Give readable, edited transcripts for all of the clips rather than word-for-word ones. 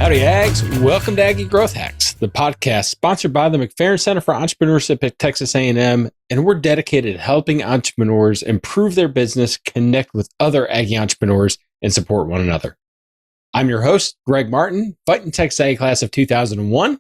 Howdy, Ags. Welcome to Aggie Growth Hacks, the podcast sponsored by the McFerrin Center for Entrepreneurship at Texas A&M, and we're dedicated to helping entrepreneurs improve their business, connect with other Aggie entrepreneurs, and support one another. I'm your host, Greg Martin, Fighting Texas Aggie class of 2001.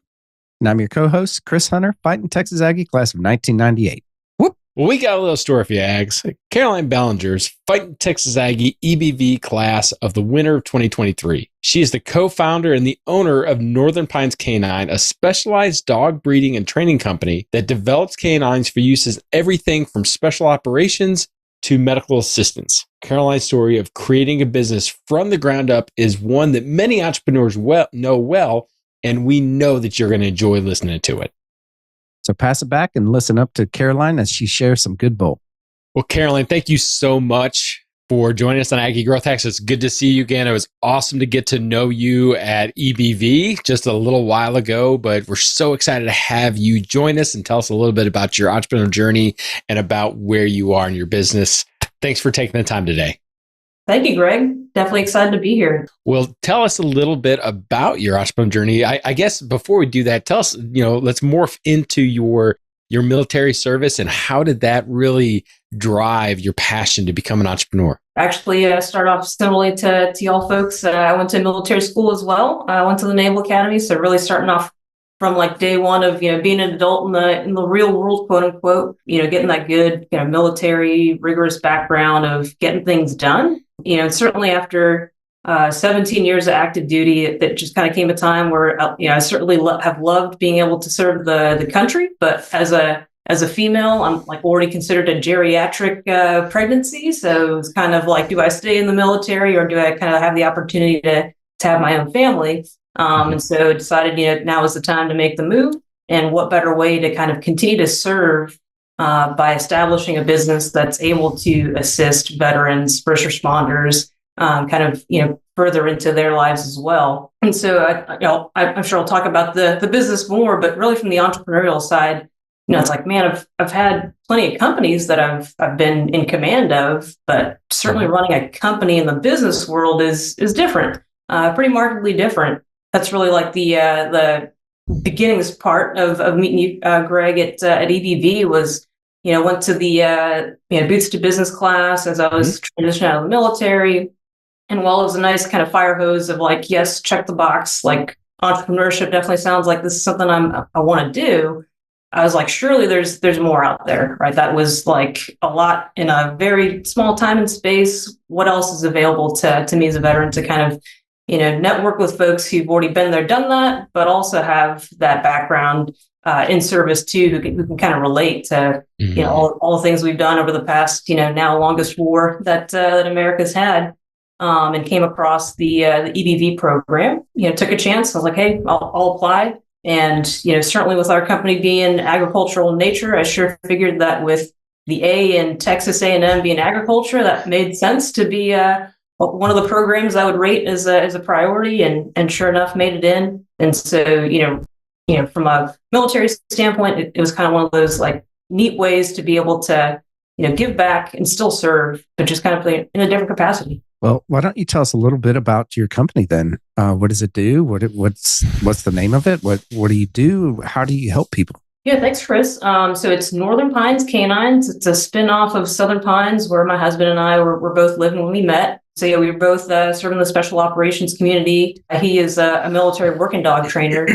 And I'm your co-host, Chris Hunter, Fighting Texas Aggie class of 1998. Whoop. Well, we got a little story for you, Ags. Carolyn Ballinger's Fighting Texas Aggie EBV class of the winter of 2023. She is the co-founder and the owner of Northern Pines Canine, a specialized dog breeding and training company that develops canines for use as everything from special operations to medical assistance. Carolyn's story of creating a business from the ground up is one that many entrepreneurs know well, and we know that you're going to enjoy listening to it. So pass it back and listen up to Caroline as she shares some good bull. Well, Carolyn, thank you so much for joining us on Aggie Growth Hacks. It's good to see you again. It was awesome to get to know you at EBV just a little while ago, but we're so excited to have you join us and tell us a little bit about your entrepreneurial journey and about where you are in your business. Thanks for taking the time today. Thank you, Greg. Definitely excited to be here. Well, tell us a little bit about your entrepreneurial journey. I guess before we do that, tell us, let's morph into your military service and how did that really drive your passion to become an entrepreneur? Actually, I start off similarly to y'all folks. I went to military school as well. I went to the Naval Academy, so really starting off from like day one of being an adult in the real world, quote unquote. Getting that good military rigorous background of getting things done. Certainly after 17 years of active duty, it just kind of came a time where I certainly have loved being able to serve the country, but as a female, I'm like already considered a geriatric pregnancy. So it's kind of like, do I stay in the military or do I kind of have the opportunity to have my own family? And so decided, now is the time to make the move. And what better way to kind of continue to serve by establishing a business that's able to assist veterans, first responders, further into their lives as well. And so I'm sure I'll talk about the business more, but really from the entrepreneurial side, it's like, man, I've had plenty of companies that I've been in command of, but certainly running a company in the business world is different, pretty markedly different. That's really like the beginnings part of meeting you, Greg, at EBV was, went to the Boots to Business class as I was transitioning out of the military. And while it was a nice kind of fire hose of like, yes, check the box, like entrepreneurship definitely sounds like this is something I want to do. I was like, surely there's more out there, right? That was like a lot in a very small time and space. What else is available to me as a veteran to kind of, network with folks who've already been there, done that, but also have that background in service too, who can kind of relate to, all the things we've done over the past, now longest war that America's had, and came across the EBV program, took a chance. I was like, hey, I'll apply. And, certainly with our company being agricultural in nature, I sure figured that with the A in Texas A&M being agriculture, that made sense to be one of the programs I would rate as a priority, and sure enough, made it in. And so, from a military standpoint, it was kind of one of those like neat ways to be able to, give back and still serve, but just kind of in a different capacity. Well, why don't you tell us a little bit about your company then? What does it do? What's the name of it? What do you do? How do you help people? Yeah, thanks, Chris. So it's Northern Pines Canines. It's a spin-off of Southern Pines, where my husband and I were both living when we met. So yeah, we were both serving the special operations community. He is a military working dog trainer,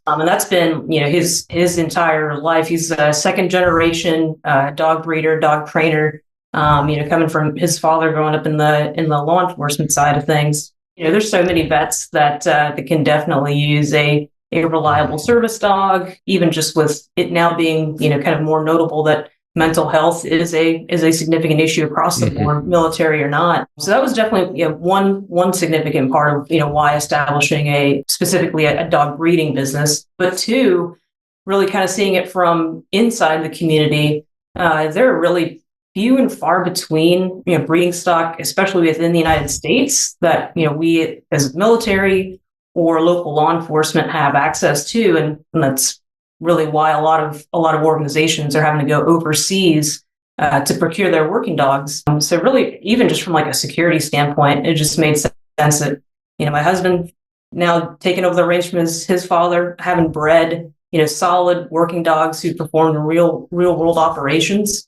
and that's been his entire life. He's a second generation dog breeder, dog trainer. Coming from his father growing up in the law enforcement side of things. There's so many vets that can definitely use a reliable service dog, even just with it now being, kind of more notable that mental health is a significant issue across the board, military or not. So that was definitely one significant part of why establishing specifically a dog breeding business. But two, really kind of seeing it from inside the community. There are really few and far between, breeding stock, especially within the United States, that we as military or local law enforcement have access to, and that's really why a lot of organizations are having to go overseas to procure their working dogs. So really, even just from like a security standpoint, it just made sense that my husband now taking over the range from his father, having bred, solid working dogs who performed in real world operations,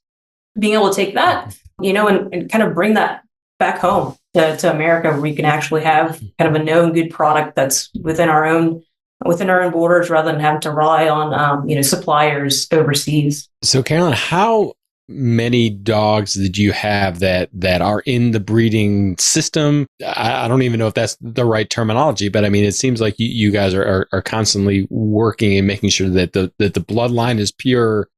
being able to take that, and kind of bring that back home to America, where we can actually have kind of a known good product that's within our own borders, rather than having to rely on suppliers overseas. So, Carolyn, how many dogs did you have that are in the breeding system? I don't even know if that's the right terminology, but I mean, it seems like you guys are constantly working and making sure that the bloodline is pure,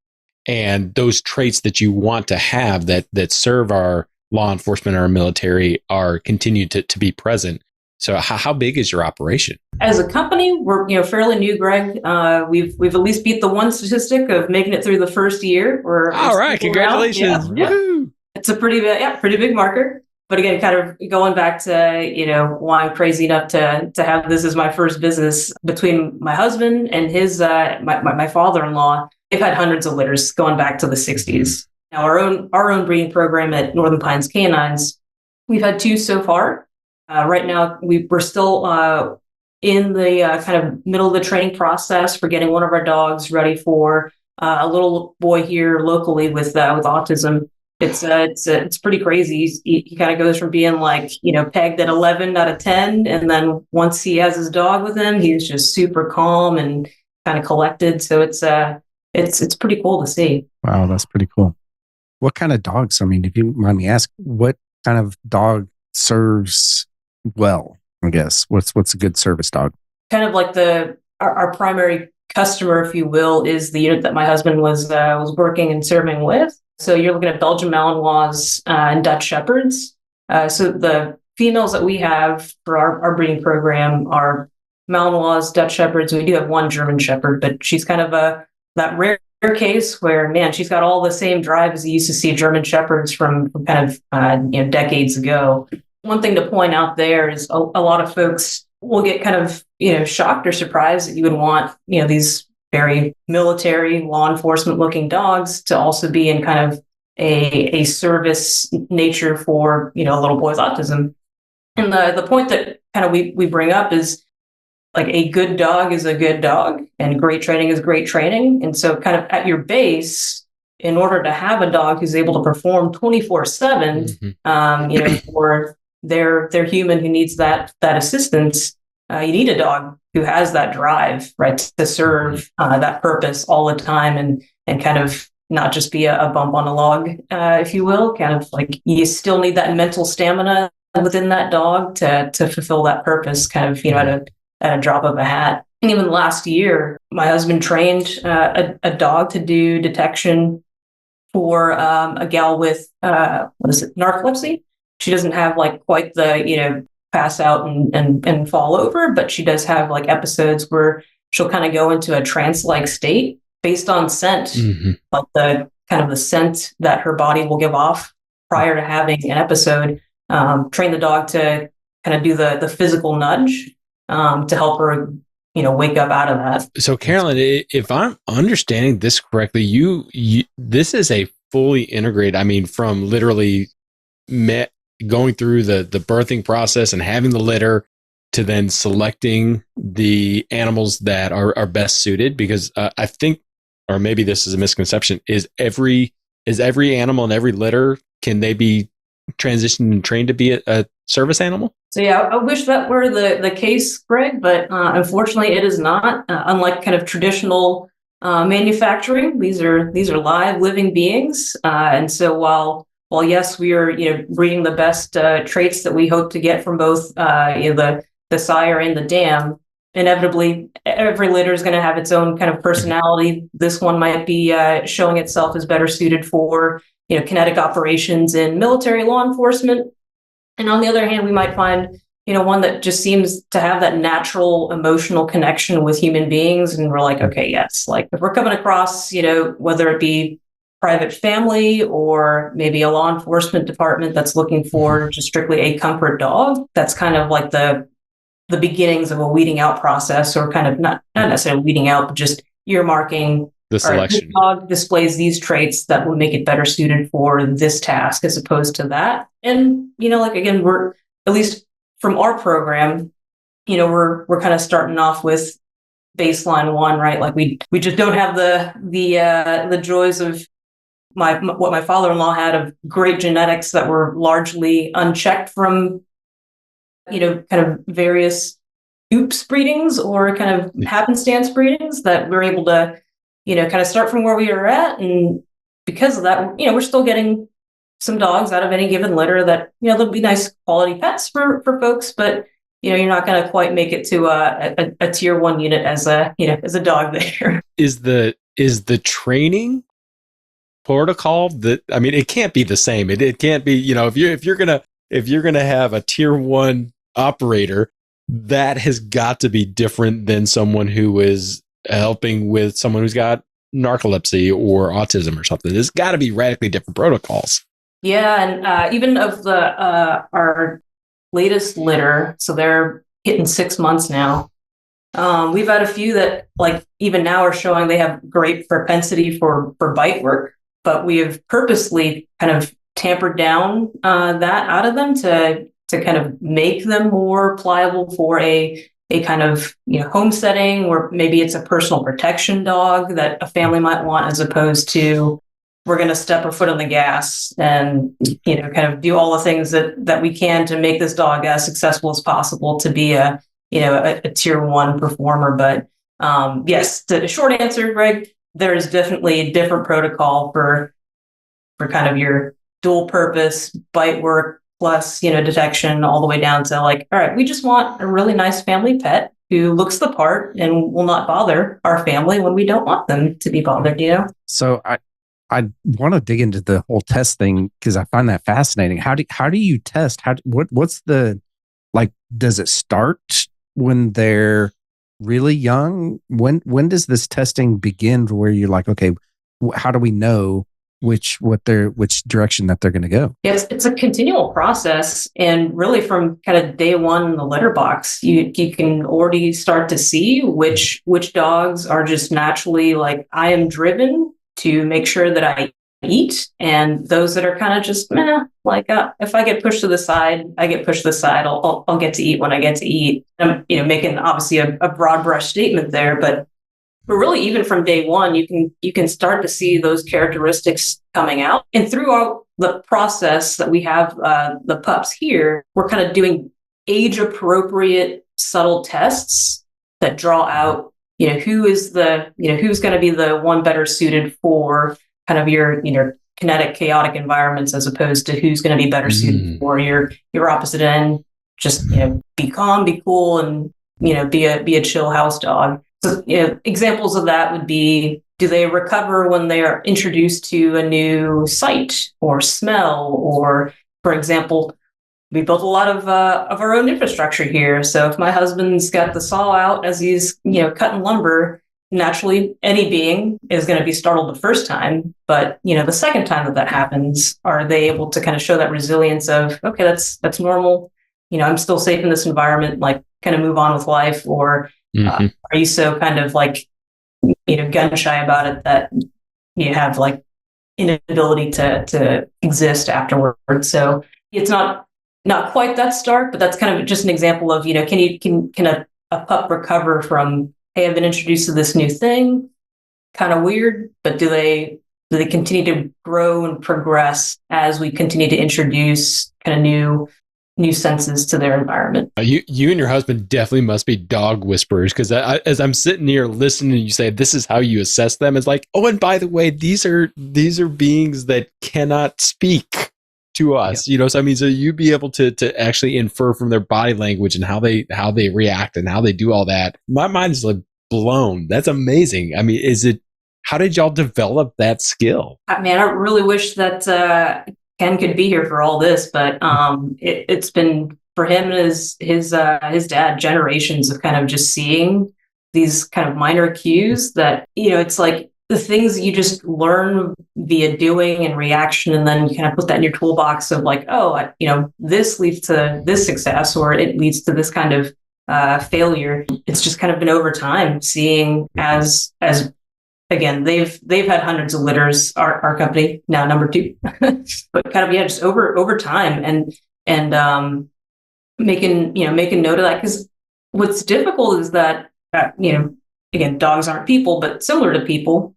and those traits that you want to have that serve our law enforcement or our military are continued to be present. So how big is your operation? As a company, we're fairly new, Greg. We've at least beat the one statistic of making it through the first year. All right, congratulations! Yeah. It's a pretty big marker. But again, kind of going back to why I'm crazy enough to have this as my first business. Between my husband and his my father-in-law, they've had hundreds of litters going back to the 60s. Now our own breeding program at Northern Pines Canines, we've had 2 so far. Right now, we're still in the kind of middle of the training process for getting one of our dogs ready for a little boy here locally with autism. It's pretty crazy. He kind of goes from being pegged at 11 out of 10, and then once he has his dog with him, he's just super calm and kind of collected. So it's pretty cool to see. Wow, that's pretty cool. What kind of dogs? I mean, if you mind me asking, what kind of dog serves well, I guess? What's a good service dog? Kind of like our primary customer, if you will, is the unit that my husband was working and serving with. So you're looking at Belgian Malinois and Dutch Shepherds. So the females that we have for our breeding program are Malinois, Dutch Shepherds. We do have one German Shepherd, but she's kind of that rare case where, man, she's got all the same drive as you used to see German Shepherds from kind of decades ago. One thing to point out there is a lot of folks will get kind of, shocked or surprised that you would want, these very military law enforcement looking dogs to also be in kind of a service nature for, a little boy's autism. And the point that kind of we bring up is like a good dog is a good dog and great training is great training. And so kind of at your base, in order to have a dog who's able to perform 24/7, for their human who needs that assistance, you need a dog who has that drive, right, to serve that purpose all the time, and kind of not just be a bump on a log, if you will. Kind of like you still need that mental stamina within that dog to fulfill that purpose, kind of at a drop of a hat. And even last year, my husband trained a dog to do detection for a gal with narcolepsy. She doesn't have quite the pass out and fall over, but she does have episodes where she'll kind of go into a trance-like state based on scent, like the kind of the scent that her body will give off prior to having an episode. Train the dog to kind of do the physical nudge to help her wake up out of that. So Carolyn, if I'm understanding this correctly, you this is a fully integrated, I mean, from literally going through the birthing process and having the litter to then selecting the animals that are best suited, because I think, or maybe this is a misconception, is every animal in every litter, can they be transitioned and trained to be a service animal? So yeah, I wish that were the case, Greg, but unfortunately it is not. Unlike kind of traditional manufacturing, these are live living beings, and so while yes, we are breeding the best traits that we hope to get from both the sire and the dam. Inevitably, every litter is going to have its own kind of personality. This one might be showing itself as better suited for kinetic operations in military law enforcement, and on the other hand, we might find one that just seems to have that natural emotional connection with human beings, and we're like, okay, yes, if we're coming across whether it be private family or maybe a law enforcement department that's looking for just strictly a comfort dog, that's kind of like the beginnings of a weeding out process, or kind of not necessarily weeding out, but just earmarking the selection. This dog displays these traits that will make it better suited for this task as opposed to that. And again, we're, at least from our program, we're kind of starting off with baseline one, right? Like we just don't have the joys of what my father-in-law had of great genetics that were largely unchecked from, kind of various oops breedings or kind of happenstance breedings, that we're able to, kind of start from where we are at. And because of that, we're still getting some dogs out of any given litter that, they'll be nice quality pets for folks, but you're not going to quite make it to a tier 1 unit as a dog there. Is the training protocol it can't be the same. It can't be, if you're gonna have a tier 1 operator, that has got to be different than someone who is helping with someone who's got narcolepsy or autism or something. There's got to be radically different protocols. Yeah, and even of our latest litter, so they're hitting 6 months now. We've had a few that, like, even now are showing they have great propensity for bite work, but we have purposely kind of tampered down that out of them to kind of make them more pliable for a kind of home setting, where maybe it's a personal protection dog that a family might want, as opposed to we're going to step our foot on the gas and kind of do all the things that we can to make this dog as successful as possible to be a tier 1 performer. But yes, the short answer, Greg, there is definitely a different protocol for kind of your dual purpose bite work plus detection, all the way down to, like, all right, we just want a really nice family pet who looks the part and will not bother our family when we don't want them to be bothered. So I want to dig into the whole test thing, because I find that fascinating. How do you test? What's the, like, does it start when they're really young? When does this testing begin, where you're like, okay, how do we know which direction that they're going to go? Yes, it's a continual process, and really from kind of day one in the litter box, you can already start to see which dogs are just naturally, like, I am driven to make sure that I eat, and those that are kind of just like, if I get pushed to the side, I get pushed to the side. I'll get to eat when I get to eat. I'm making obviously a broad brush statement there, but really, even from day one, you can start to see those characteristics coming out. And throughout the process that we have the pups here, we're kind of doing age appropriate subtle tests that draw out who's going to be the one better suited for kind of your kinetic, chaotic environments, as opposed to who's going to be better suited for your opposite end. Just be calm, be cool, and be a chill house dog. So, examples of that would be, do they recover when they are introduced to a new sight or smell? Or, for example, we built a lot of our own infrastructure here. So if my husband's got the saw out as he's cutting lumber, naturally any being is going to be startled the first time. But the second time that happens, are they able to kind of show that resilience of, okay, that's normal. I'm still safe in this environment. Like, kind of move on with life. Or are you so kind of like, gun shy about it that you have like inability to exist afterwards? So it's not quite that stark, but that's kind of just an example of, can a pup recover from, hey, I've been introduced to this new thing, kind of weird, but do they continue to grow and progress as we continue to introduce kind of new senses to their environment? You and your husband definitely must be dog whisperers, because as I'm sitting here listening, you say this is how you assess them. It's like, oh, and by the way, these are beings that cannot speak to us. Yeah. So you'd be able to actually infer from their body language and how they react and how they do all that. My mind is like blown. That's amazing. How did y'all develop that skill? Man, I really wish that Ken could be here for all this, but it's been for him and his dad, generations of kind of just seeing these kind of minor cues that, it's like the things you just learn via doing and reaction, and then you kind of put that in your toolbox of like, oh, this leads to this success, or it leads to this kind of failure. It's just kind of been over time seeing as again, they've had hundreds of litters, our company, now number 2, but kind of, just over time and making note of that. Because what's difficult is that, again, dogs aren't people, but similar to people,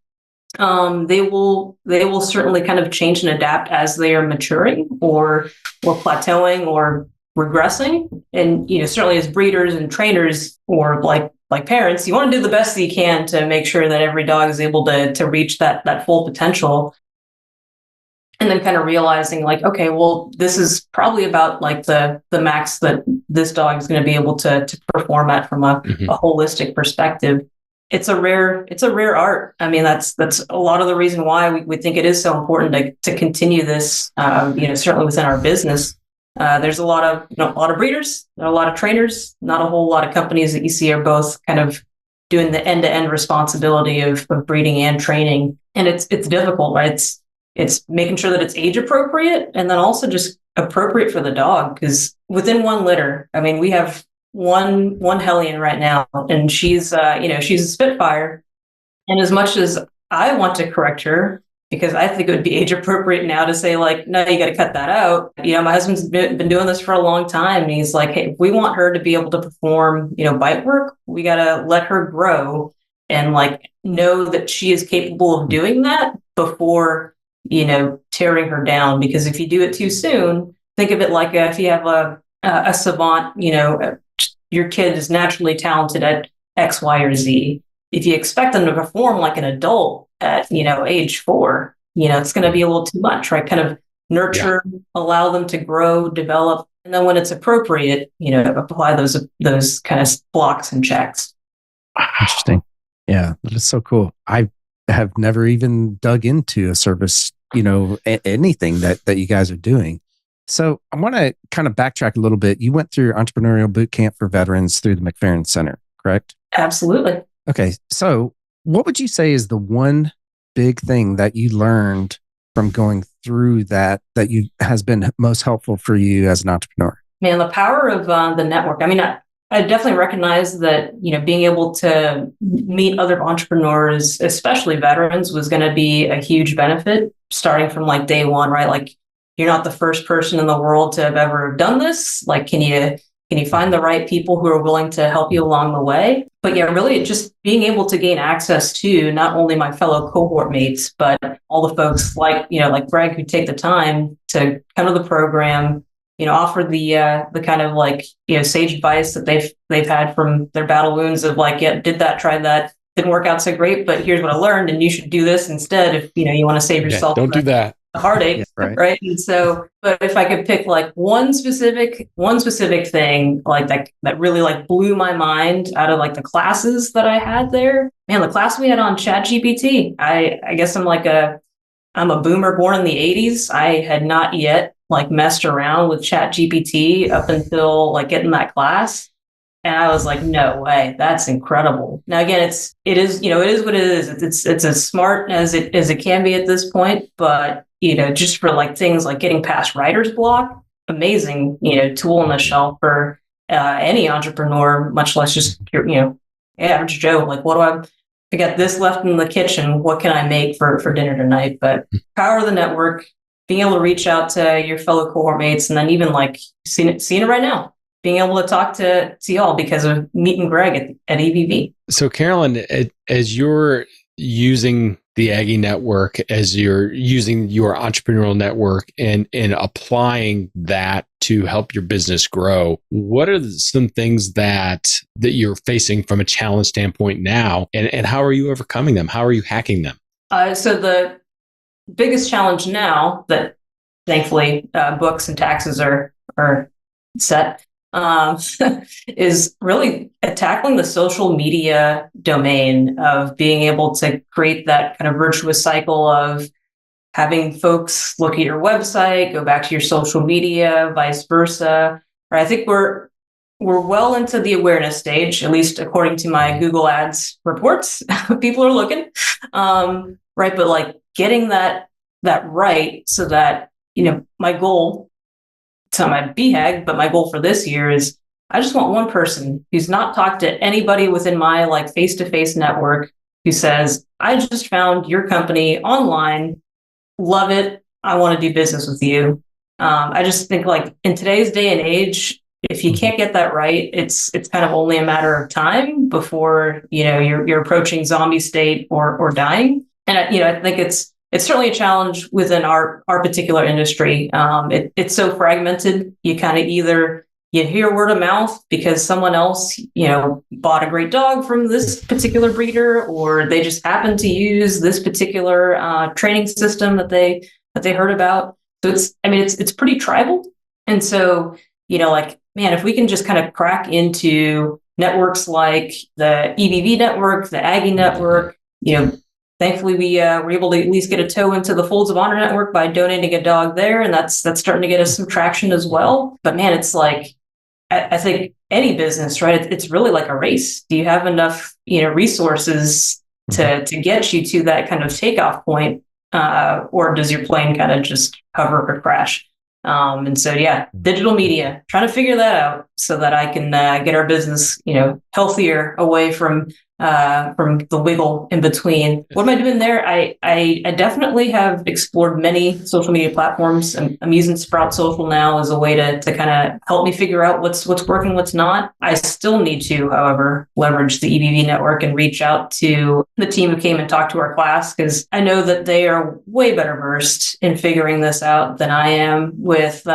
they will certainly kind of change and adapt as they are maturing or plateauing or regressing. And certainly as breeders and trainers or like parents, you want to do the best that you can to make sure that every dog is able to reach that full potential. And then kind of realizing like, okay, well, this is probably about like the max that this dog is going to be able to perform at from a holistic perspective. It's a rare art. I mean, that's a lot of the reason why we think it is so important to continue this. Certainly within our business, there's a lot of breeders, a lot of trainers, not a whole lot of companies that you see are both kind of doing the end-to-end responsibility of breeding and training, and it's difficult, right? It's making sure that it's age appropriate and then also just appropriate for the dog. Because within one litter, I mean, we have one Hellion right now, and she's a Spitfire. And as much as I want to correct her, because I think it would be age appropriate now to say like, no, you got to cut that out. My husband's been doing this for a long time, and he's like, hey, if we want her to be able to perform, bite work, we got to let her grow and like know that she is capable of doing that before tearing her down. Because if you do it too soon, think of it like if you have a savant, your kid is naturally talented at X, Y, or Z. If you expect them to perform like an adult at, age 4, it's going to be a little too much, right? Kind of nurture, allow them to grow, develop. And then when it's appropriate, apply those kind of blocks and checks. Interesting. Yeah, that is so cool. I have never even dug into a service, anything that you guys are doing. So I want to kind of backtrack a little bit. You went through entrepreneurial boot camp for veterans through the McFerrin Center, correct? Absolutely. Okay. So what would you say is the one big thing that you learned from going through that you has been most helpful for you as an entrepreneur? Man, the power of the network. I mean, I definitely recognize that, being able to meet other entrepreneurs, especially veterans, was going to be a huge benefit starting from like day one, right? Like, you're not the first person in the world to have ever done this. Like, can you find the right people who are willing to help you along the way? But yeah, really just being able to gain access to not only my fellow cohort mates, but all the folks like Greg, who take the time to come to the program, offer the kind of like, sage advice that they've had from their battle wounds of like, yeah, did that, tried that, didn't work out so great, but here's what I learned, and you should do this instead if you want to save yourself. Don't do that. The heartache, right? And so, but if I could pick like one specific thing like that really like blew my mind out of like the classes that I had there, man, the class we had on ChatGPT. I guess I'm a boomer born in the 80s. I had not yet like messed around with ChatGPT up until like getting that class. And I was like, no way, that's incredible. Now, again, it is what it is. It's as smart as it can be at this point, but just for like things like getting past writer's block, amazing, tool on the shelf for any entrepreneur, much less just average Joe. Like, I got this left in the kitchen. What can I make for dinner tonight? But power of the network, being able to reach out to your fellow cohort mates, and then even like seeing it right now, being able to talk to y'all because of meeting Greg at EBV. So Carolyn, as you're using the Aggie network, as you're using your entrepreneurial network and applying that to help your business grow, what are some things that you're facing from a challenge standpoint now, and how are you overcoming them? How are you hacking them? So the biggest challenge now that thankfully books and taxes are set is really tackling the social media domain of being able to create that kind of virtuous cycle of having folks look at your website, go back to your social media, vice versa. Right? I think we're well into the awareness stage, at least according to my Google Ads reports. People are looking, right? But like getting that right so that, my goal, it's not my BHAG, but my goal for this year is I just want one person who's not talked to anybody within my like face-to-face network who says, I just found your company online, love it, I want to do business with you. I just think like in today's day and age, if you can't get that right, it's kind of only a matter of time before, you're approaching zombie state or dying. And I think it's certainly a challenge within our particular industry. It's so fragmented. You kind of either you hear word of mouth because someone else, bought a great dog from this particular breeder, or they just happen to use this particular training system that they heard about. So it's pretty tribal. And so, man, if we can just kind of crack into networks like the EBV network, the Aggie network, thankfully we were able to at least get a toe into the Folds of Honor network by donating a dog there. And that's starting to get us some traction as well. But man, it's like, I think any business, right? It's really like a race. Do you have enough, resources to get you to that kind of takeoff point? Or does your plane kind of just hover or crash? And so, digital media, trying to figure that out so that I can get our business, healthier away from the wiggle in between. What am I doing there? I definitely have explored many social media platforms. I'm using Sprout Social now as a way to kind of help me figure out what's working, what's not. I still need to, however, leverage the EBV network and reach out to the team who came and talked to our class, because I know that they are way better versed in figuring this out than I am with,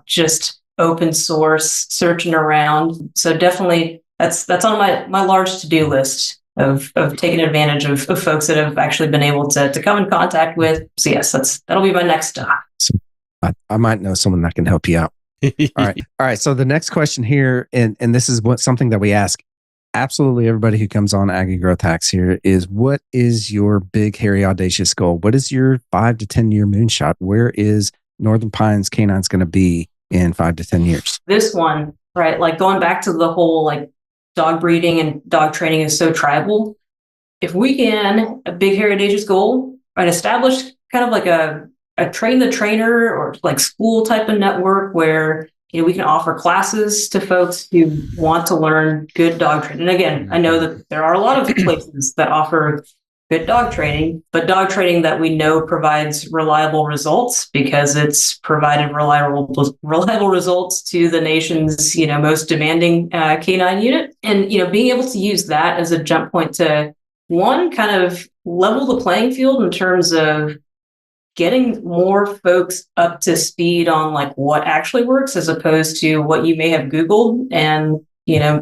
just open source searching around. So definitely that's on my large to-do list of taking advantage of folks that have actually been able to come in contact with. So yes, that'll be my next stop. I might know someone that can help you out. All right. So the next question here, and this is something that we ask absolutely everybody who comes on Aggie Growth Hacks here, is what is your big, hairy, audacious goal? What is your 5 to 10 year moonshot? Where is Northern Pines Canines going to be in 5 to 10 years? This one, right? Like going back to the whole dog breeding and dog training is so tribal. If we can, a big, hairy, audacious goal, right? Establish kind of like a train the trainer or like school type of network where we can offer classes to folks who want to learn good dog training. And again, I know that there are a lot of places that offer good dog training, but dog training that we know provides reliable results because it's provided reliable results to the nation's, most demanding canine unit. And, being able to use that as a jump point to one, kind of level the playing field in terms of getting more folks up to speed on what actually works as opposed to what you may have Googled. And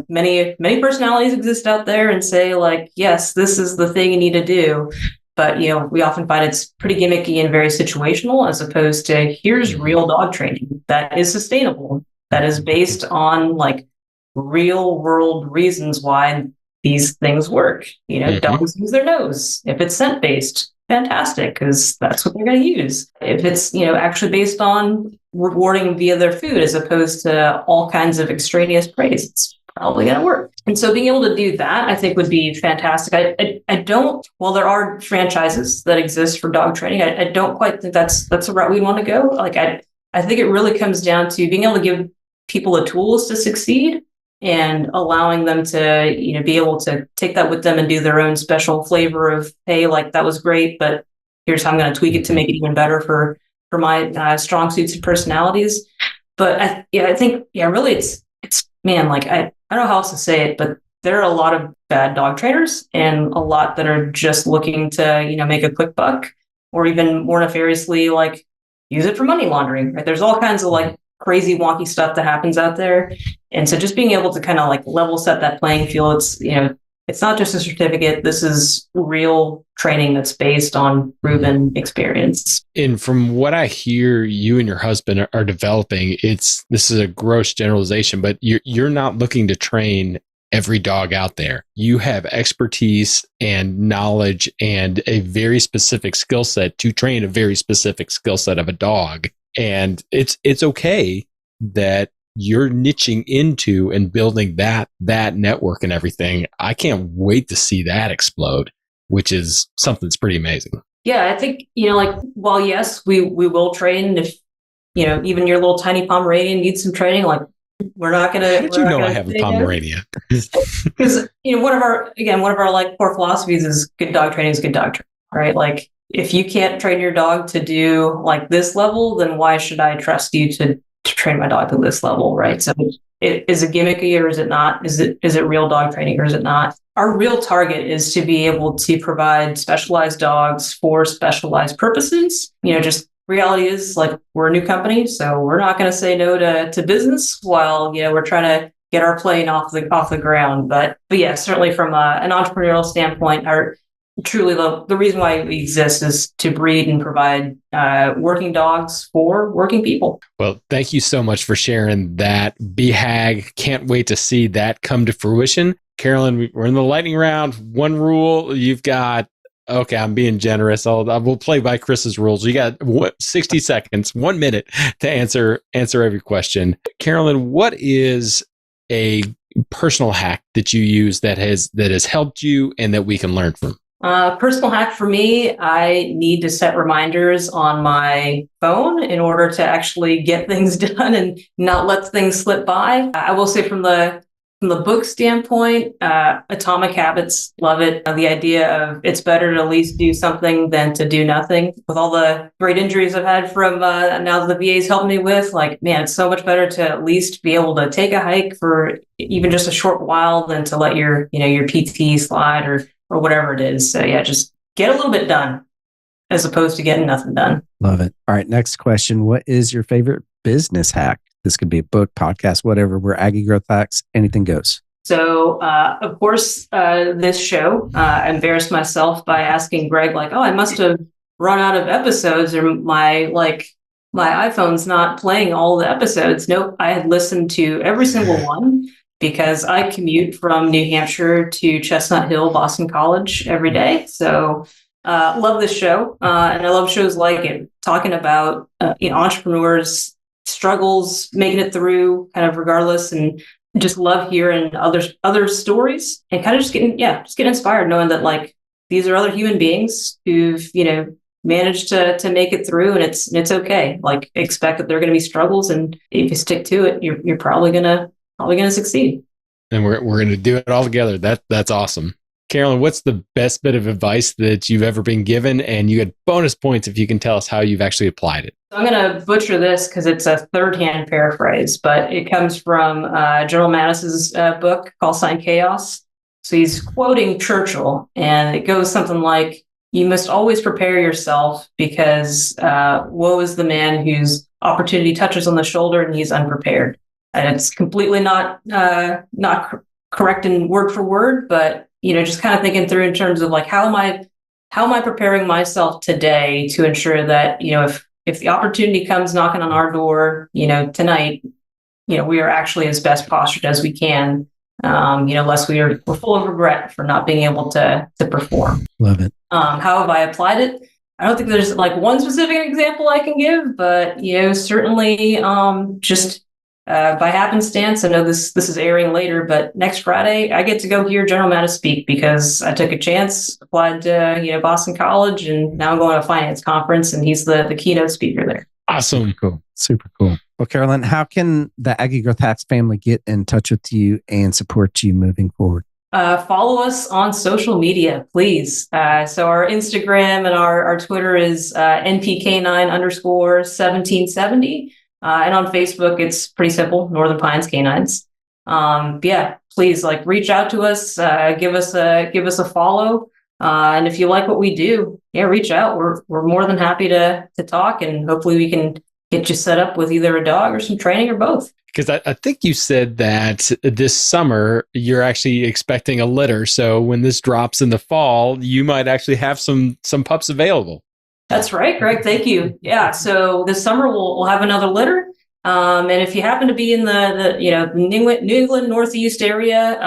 many personalities exist out there and say yes, this is the thing you need to do. But, we often find it's pretty gimmicky and very situational as opposed to here's real dog training that is sustainable, that is based on real world reasons why these things work. Dogs use their nose. If it's scent based, fantastic, because that's what they're going to use. If it's, actually based on rewarding via their food as opposed to all kinds of extraneous praise, it's probably going to work. And so being able to do that, I think, would be fantastic. I don't, while there are franchises that exist for dog training, I don't quite think that's the route we want to go. I think it really comes down to being able to give people the tools to succeed and allowing them to, be able to take that with them and do their own special flavor of, hey, that was great, but here's how I'm going to tweak it to make it even better for my strong suits and personalities. But I think really it's man, I don't know how else to say it, but there are a lot of bad dog trainers and a lot that are just looking to, make a quick buck or even more nefariously, use it for money laundering, right? There's all kinds of crazy wonky stuff that happens out there. And so just being able to kind of level set that playing field, it's not just a certificate. This is real training that's based on proven experience. And from what I hear you and your husband are developing, this is a gross generalization, but you're not looking to train every dog out there. You have expertise and knowledge and a very specific skill set to train a very specific skill set of a dog. And it's okay that you're niching into and building that network and everything. I can't wait to see that explode, which is something that's pretty amazing. Yeah, I think, while yes, we will train if, even your little tiny Pomeranian needs some training, we're not going to. How did you know I have a Pomeranian? Because, one of our core philosophies is good dog training is good dog training, right? If you can't train your dog to do this level, then why should I trust you to train my dog to this level, right? So is it gimmicky or is it not? Is it real dog training or is it not? Our real target is to be able to provide specialized dogs for specialized purposes. Just reality is like we're a new company, so we're not going to say no to business while we're trying to get our plane off the ground. But yeah, certainly from an entrepreneurial standpoint, truly the reason why we exist is to breed and provide working dogs for working people. Well, thank you so much for sharing that. BHAG, can't wait to see that come to fruition. Carolyn, we're in the lightning round. One rule you've got. Okay, I'm being generous. We'll play by Chris's rules. You got 60 seconds, 1 minute to answer every question. Carolyn, what is a personal hack that you use that has helped you and that we can learn from? Personal hack for me, I need to set reminders on my phone in order to actually get things done and not let things slip by. I will say from the book standpoint, Atomic Habits, love it. The idea of it's better to at least do something than to do nothing. With all the great injuries I've had from now that the VA's helped me with, man, it's so much better to at least be able to take a hike for even just a short while than to let your PT slide or whatever it is. So yeah, just get a little bit done as opposed to getting nothing done. Love it. All right. Next question. What is your favorite business hack? This could be a book, podcast, whatever. We're Aggie Growth Hacks. Anything goes. So, of course, this show, I embarrassed myself by asking Greg, I must have run out of episodes or my iPhone's not playing all the episodes. Nope. I had listened to every single one because I commute from New Hampshire to Chestnut Hill, Boston College every day. So, love this show. And I love shows like it, talking about, entrepreneurs' struggles, making it through kind of regardless, and just love hearing other stories and kind of just get inspired knowing that these are other human beings who've managed to make it through, and it's okay. Expect that there are going to be struggles, and if you stick to it, you're probably gonna succeed. And we're going to do it all together. That's awesome. Carolyn, what's the best bit of advice that you've ever been given? And you get bonus points if you can tell us how you've actually applied it. I'm going to butcher this because it's a third-hand paraphrase, but it comes from General Mattis's book called Sign Chaos. So he's quoting Churchill, and it goes something like, "You must always prepare yourself because woe is the man whose opportunity touches on the shoulder and he's unprepared." And it's completely not correct in word for word, but just kind of thinking through in terms of how am I preparing myself today to ensure that if the opportunity comes knocking on our door tonight, we are actually as best postured as we can, lest we're full of regret for not being able to perform. Love it. How have I applied it? I don't think there's one specific example I can give, but certainly just by happenstance. I know this is airing later, but next Friday I get to go hear General Mattis speak because I took a chance, applied to Boston College, and now I'm going to a finance conference, and he's the keynote speaker there. Awesome. Cool. Super cool. Well, Carolyn, how can the Aggie Growth Hacks family get in touch with you and support you moving forward? Follow us on social media, please. So our Instagram and our Twitter is NPK9_1770. And on Facebook, it's pretty simple, Northern Pines Canines. Yeah, please reach out to us, give us a follow. And if you like what we do, reach out. We're more than happy to talk, and hopefully we can get you set up with either a dog or some training or both. Because I think you said that this summer you're actually expecting a litter. So when this drops in the fall, you might actually have some pups available. That's right, Greg. Thank you. Yeah. So this summer we'll have another litter. And if you happen to be in the New England Northeast area,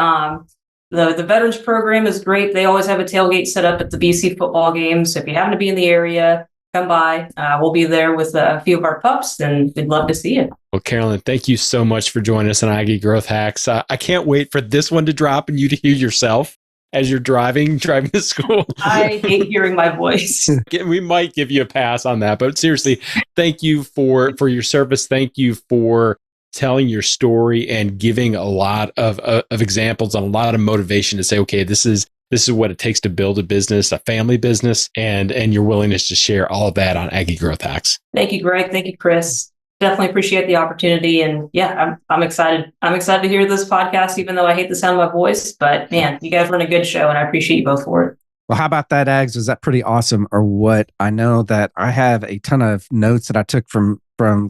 the Veterans Program is great. They always have a tailgate set up at the BC football games. So if you happen to be in the area, come by. We'll be there with a few of our pups, and we'd love to see you. Well, Carolyn, thank you so much for joining us on Aggie Growth Hacks. I can't wait for this one to drop and you to hear yourself as you're driving to school. I hate hearing my voice. We might give you a pass on that, but seriously, thank you for your service. Thank you for telling your story and giving a lot of examples and a lot of motivation to say, okay, this is what it takes to build a business, a family business, and your willingness to share all of that on Aggie Growth Hacks. Thank you, Greg. Thank you, Chris. definitely appreciate the opportunity. And yeah, I'm excited. I'm excited to hear this podcast, even though I hate the sound of my voice. But man, you guys run a good show, and I appreciate you both for it. Well, how about that, Ags? Was that pretty awesome or what? I know that I have a ton of notes that I took from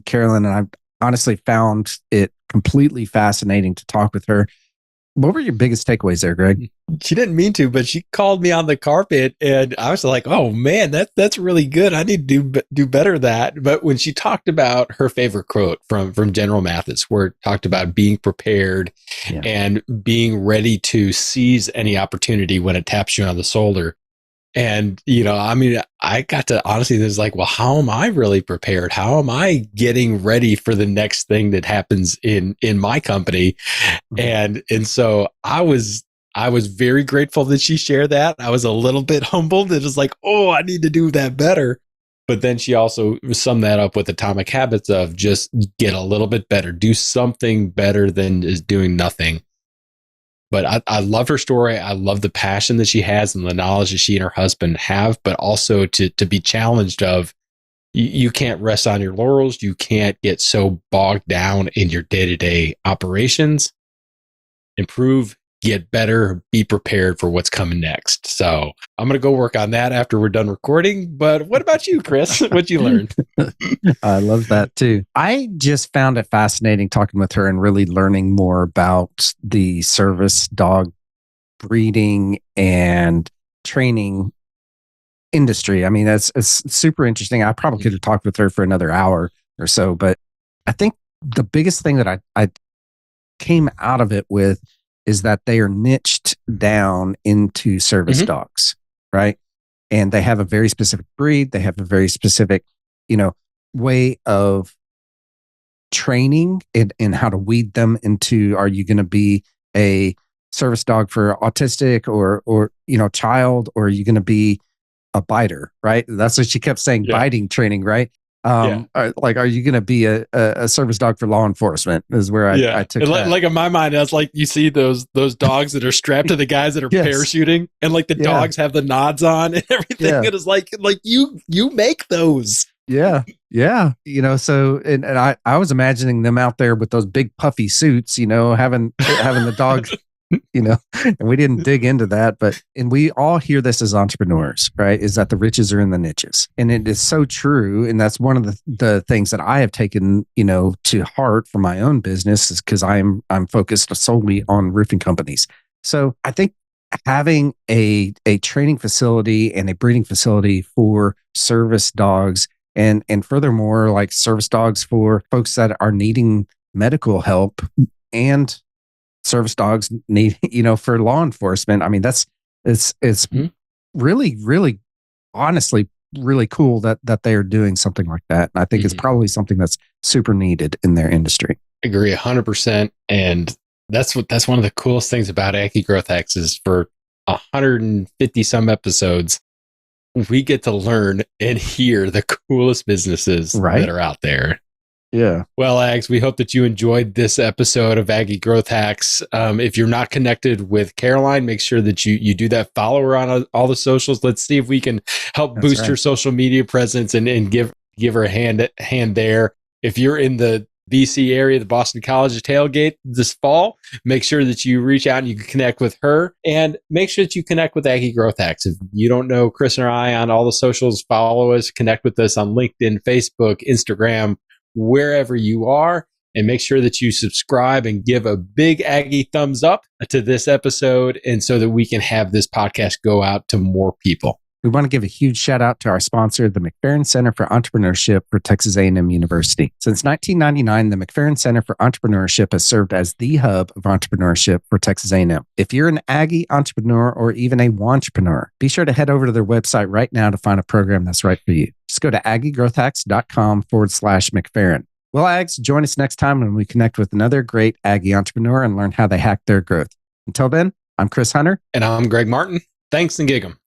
Carolyn, and I honestly found it completely fascinating to talk with her. What were your biggest takeaways there, Greg? She didn't mean to, but she called me on the carpet, and I was like, "Oh man, that's really good. I need to do better that." But when she talked about her favorite quote from General Mathis, where it talked about being prepared and being ready to seize any opportunity when it taps you on the shoulder. And, I mean, I got to honestly, there's like, well, how am I really prepared? How am I getting ready for the next thing that happens in my company? And so I was very grateful that she shared that. I was a little bit humbled. It was like, oh, I need to do that better. But then she also summed that up with atomic habits of just get a little bit better, do something better than is doing nothing. But I love her story. I love the passion that she has and the knowledge that she and her husband have, but also to be challenged of you can't rest on your laurels. You can't get so bogged down in your day-to-day operations. Improve, get better, be prepared for what's coming next. So I'm going to go work on that after we're done recording. But what about you, Chris? What'd you learn? I love that too. I just found it fascinating talking with her and really learning more about the service dog breeding and training industry. I mean, it's super interesting. I probably could have talked with her for another hour or so, but I think the biggest thing that I came out of it with is that they are niched down into service dogs, right? And they have a very specific breed. They have a very specific, way of training and how to weed them into, are you going to be a service dog for autistic or child, or are you going to be a biter, right? That's what she kept saying, biting training, right? Are you going to be a service dog for law enforcement is where I took that. Like in my mind, that's like you see those dogs that are strapped to the guys that are parachuting, and like the dogs have the nods on and everything. It is like you make those. Yeah. So, and I was imagining them out there with those big puffy suits, having the dog, and we didn't dig into that, and we all hear this as entrepreneurs, right? Is that the riches are in the niches. And it is so true. And that's one of the things that I have taken, to heart for my own business, is because I'm focused solely on roofing companies. So I think having a training facility and a breeding facility for service dogs, and furthermore, like service dogs for folks that are needing medical help, and service dogs need, for law enforcement. I mean, it's really, really, honestly, really cool that they are doing something like that. And I think it's probably something that's super needed in their industry. Agree 100%. And that's one of the coolest things about Aggie Growth Hacks is for 150 some episodes, we get to learn and hear the coolest businesses that are out there. Yeah. Well, Ags, we hope that you enjoyed this episode of Aggie Growth Hacks. If you're not connected with Caroline, make sure that you do that. Follow her on all the socials. Let's see if we can help boost her social media presence and give her a hand there. If you're in the BC area, the Boston College tailgate this fall, make sure that you reach out and you can connect with her, and make sure that you connect with Aggie Growth Hacks. If you don't know Chris or I on all the socials, follow us, connect with us on LinkedIn, Facebook, Instagram, wherever you are, and make sure that you subscribe and give a big Aggie thumbs up to this episode, and so that we can have this podcast go out to more people. We want to give a huge shout out to our sponsor, the McFerrin Center for Entrepreneurship for Texas A&M University. Since 1999, the McFerrin Center for Entrepreneurship has served as the hub of entrepreneurship for Texas A&M. If you're an Aggie entrepreneur or even a wantrepreneur, be sure to head over to their website right now to find a program that's right for you. Just go to aggiegrowthhacks.com/McFerrin. Well, Ags, join us next time when we connect with another great Aggie entrepreneur and learn how they hack their growth. Until then, I'm Chris Hunter. And I'm Greg Martin. Thanks and gig 'em.